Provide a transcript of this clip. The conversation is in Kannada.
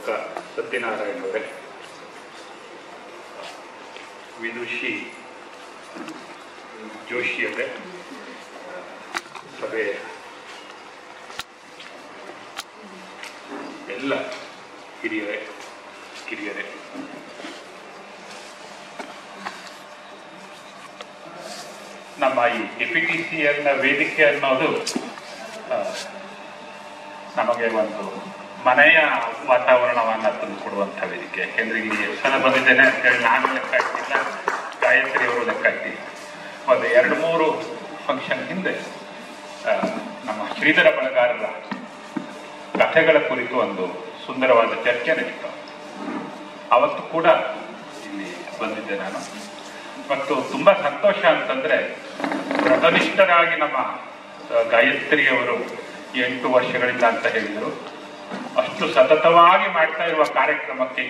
ಸೇವಕ ಸತ್ಯನಾರಾಯಣ ಅವರೇ, ವಿದುಷಿ ಜೋಶಿಯವರೇ, ಸಭೆಯ ಎಲ್ಲ ಹಿರಿಯರೇ ಕಿರಿಯರೇ, ನಮ್ಮ ಈ DPTCL ವೇದಿಕೆ ಅನ್ನೋದು ನಮಗೆ ಒಂದು ಮನೆಯ ವಾತಾವರಣವನ್ನು ತಂದುಕೊಡುವಂಥ ವೇದಿಕೆ. ಯಾಕೆಂದ್ರೆ ಇಲ್ಲಿ ಎಷ್ಟು ಸಲ ಬಂದಿದ್ದೇನೆ ಅಂತೇಳಿ ನಾನು ಲೆಕ್ಕ ಇಟ್ಟಿಲ್ಲ, ಗಾಯತ್ರಿ ಅವರು ಲೆಕ್ಕ ಇಟ್ಟಿಲ್ಲ. ಒಂದು 2-3 ಫಂಕ್ಷನ್ ಹಿಂದೆ ನಮ್ಮ ಶ್ರೀಧರ ಬಳಗಾರರ ಕಥೆಗಳ ಕುರಿತು ಒಂದು ಸುಂದರವಾದ ಚರ್ಚೆ ನಡೀತು. ಅವತ್ತು ಕೂಡ ಇಲ್ಲಿ ಬಂದಿದ್ದೆ ನಾನು. ಮತ್ತು ತುಂಬ ಸಂತೋಷ ಅಂತಂದರೆ, ವ್ರತನಿಷ್ಠರಾಗಿ ನಮ್ಮ ಗಾಯತ್ರಿಯವರು 8 ವರ್ಷಗಳಿಂದ ಅಂತ ಹೇಳಿದರು, ಅಷ್ಟು ಸತತವಾಗಿ ಮಾಡ್ತಾ ಇರುವ ಕಾರ್ಯಕ್ರಮಕ್ಕೆ